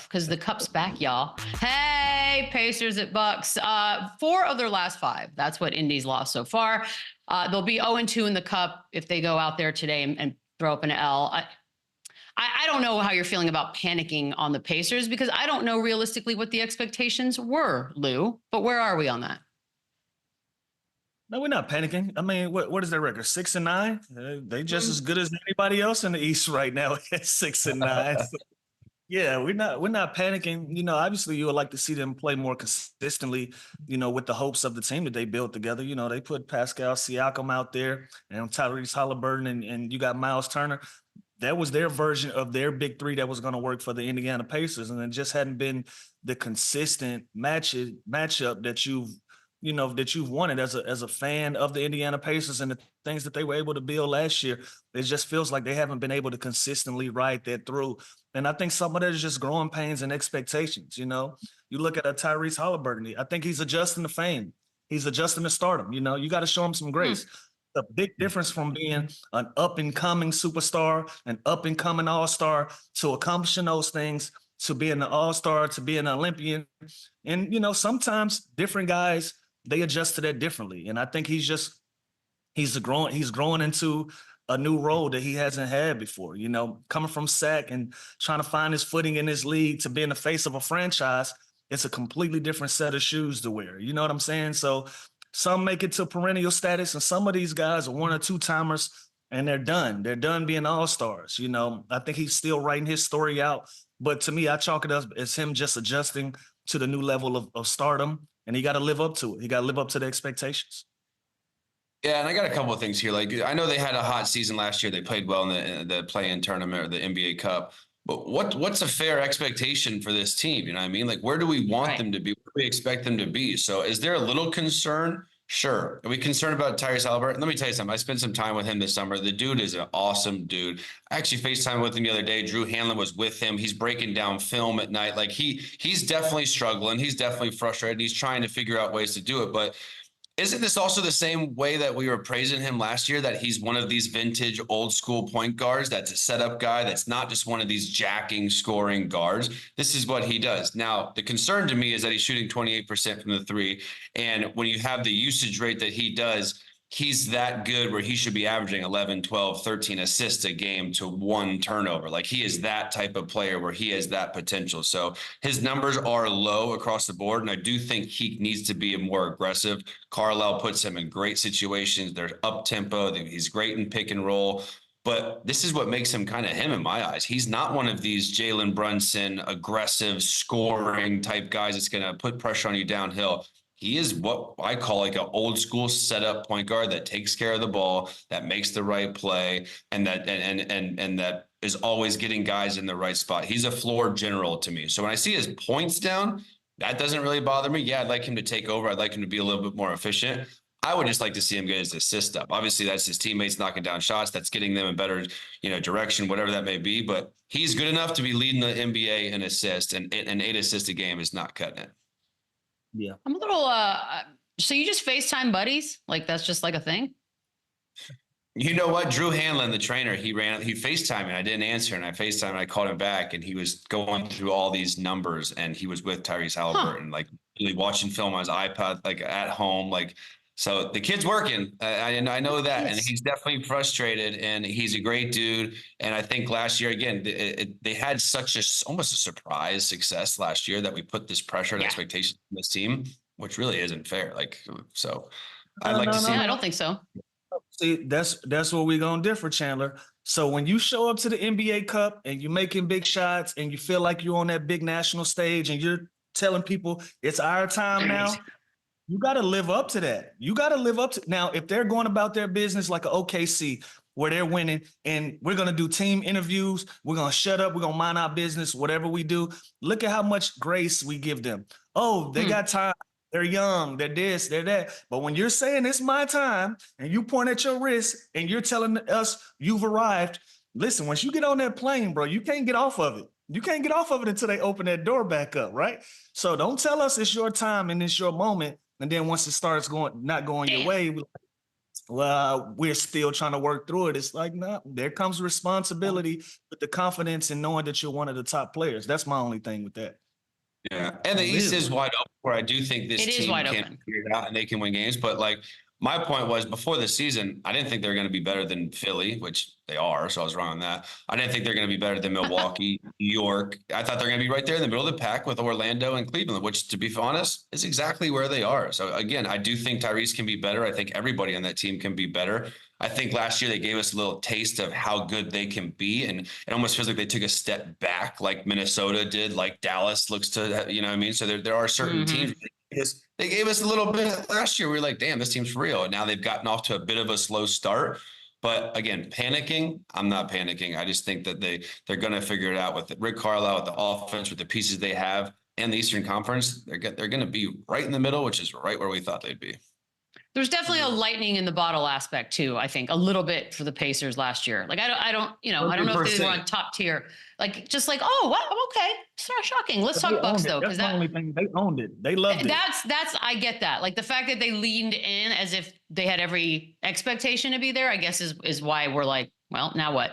because the Cup's back, y'all. Hey, Pacers at Bucks. 4 of their last 5. That's what Indy's lost so far. They'll be 0-2 in the Cup if they go out there today and throw up an L. I don't know how you're feeling about panicking on the Pacers because I don't know realistically what the expectations were, Lou. But where are we on that? No, we're not panicking. I mean, what is their record? 6-9? They just as good as anybody else in the East right now at 6-9. So, yeah, we're not panicking. You know, obviously you would like to see them play more consistently, you know, with the hopes of the team that they built together. You know, they put Pascal Siakam out there and Tyrese Haliburton and you got Miles Turner. That was their version of their big 3 that was going to work for the Indiana Pacers. And it just hadn't been the consistent matchup that you've wanted as a fan of the Indiana Pacers and the things that they were able to build last year. It just feels like they haven't been able to consistently ride that through. And I think some of that is just growing pains and expectations. You know, you look at a Tyrese Haliburton. I think he's adjusting to fame. He's adjusting to stardom. You know, you got to show him some grace. The big difference from being an up-and-coming superstar, an up-and-coming all-star, to accomplishing those things, to being an all-star, to being an Olympian. And, you know, sometimes different guys, they adjust to that differently. And I think he's growing into a new role that he hasn't had before. You know, coming from SAC and trying to find his footing in this league to being the face of a franchise, it's a completely different set of shoes to wear. You know what I'm saying? So some make it to perennial status, and some of these guys are 1 or 2 timers and they're done. They're done being all-stars. You know, I think he's still writing his story out. But to me, I chalk it up as him just adjusting to the new level of stardom, and he got to live up to it. He got to live up to the expectations. Yeah, and I got a couple of things here. Like, I know they had a hot season last year. They played well in the play-in tournament or the NBA Cup. But what's a fair expectation for this team? You know what I mean? Like, where do we want them to be? Where do we expect them to be? So is there a little concern? Sure. Are we concerned about Tyrese Haliburton? Let me tell you something. I spent some time with him this summer. The dude is an awesome dude. I actually FaceTimed with him the other day. Drew Hanlon was with him. He's breaking down film at night. Like, he's definitely struggling. He's definitely frustrated. He's trying to figure out ways to do it. But isn't this also the same way that we were praising him last year, that he's one of these vintage old school point guards that's a setup guy that's not just one of these jacking scoring guards? This is what he does. Now, the concern to me is that he's shooting 28% from the 3. And when you have the usage rate that he does, he's that good where he should be averaging 11, 12, 13 assists a game to 1 turnover. Like, he is that type of player where he has that potential. So his numbers are low across the board, and I do think he needs to be more aggressive. Carlisle puts him in great situations. They're up-tempo. He's great in pick and roll. But this is what makes him kind of him in my eyes. He's not one of these Jalen Brunson, aggressive, scoring type guys that's going to put pressure on you downhill. He is what I call like an old school setup point guard that takes care of the ball, that makes the right play, and that is always getting guys in the right spot. He's a floor general to me. So when I see his points down, that doesn't really bother me. Yeah, I'd like him to take over. I'd like him to be a little bit more efficient. I would just like to see him get his assist up. Obviously, that's his teammates knocking down shots. That's getting them in better, direction, whatever that may be. But he's good enough to be leading the NBA in assists, and an 8 assist a game is not cutting it. Yeah. I'm a little, so you just FaceTime buddies? Like, that's just like a thing? You know what? Drew Hanlon, the trainer, he FaceTimed me. I didn't answer, and I FaceTimed and I called him back, and he was going through all these numbers, and he was with Tyrese Haliburton, like really watching film on his iPad, like at home. Like, so the kid's working. I know that, and he's definitely frustrated, and he's a great dude. And I think last year, again, they had such almost a surprise success last year that we put this pressure and expectation on this team, which really isn't fair. Like, so I'd like to see. I don't think so. See, that's where we're gonna differ, Chandler. So when you show up to the NBA Cup and you're making big shots and you feel like you're on that big national stage and you're telling people it's our time now, you got to live up to that. You got to live up to now. If they're going about their business like an OKC where they're winning and we're going to do team interviews, we're going to shut up, we're going to mind our business, whatever we do. Look at how much grace we give them. Oh, they got time. They're young, they're this, they're that. But when you're saying it's my time and you point at your wrist and you're telling us you've arrived, listen, once you get on that plane, bro, you can't get off of it. You can't get off of it until they open that door back up, right? So don't tell us it's your time and it's your moment. And then once it starts not going your way, well, we're still trying to work through it. It's like, no, there comes responsibility with the confidence and knowing that you're one of the top players. That's my only thing with that. Yeah, and the East is wide open. Where I do think this It is team wide can open. figure it out and they can win games. But like my point was before the season, I didn't think they were going to be better than Philly, which they are. So I was wrong on that. I didn't think they're going to be better than Milwaukee, New York. I thought they're going to be right there in the middle of the pack with Orlando and Cleveland, which, to be honest, is exactly where they are. So again, I do think Tyrese can be better. I think everybody on that team can be better. I think last year they gave us a little taste of how good they can be. And it almost feels like they took a step back like Minnesota did, like Dallas looks to, you know what I mean? So there are certain teams. They gave us a little bit last year. We were like, damn, this team's real. And now they've gotten off to a bit of a slow start. But again, panicking, I'm not panicking. I just think that they're going to figure it out with Rick Carlisle, with the offense, with the pieces they have, and the Eastern Conference. They're going to be right in the middle, which is right where we thought they'd be. There's definitely a lightning in the bottle aspect too. I think a little bit for the Pacers last year. Like I don't know if they were on top tier. Like just like, oh, wow, okay, it's not shocking. Let's talk Bucks though, because that's the only thing. They owned it. They loved it. That's I get that. Like the fact that they leaned in as if they had every expectation to be there, I guess is why we're like, well, now what?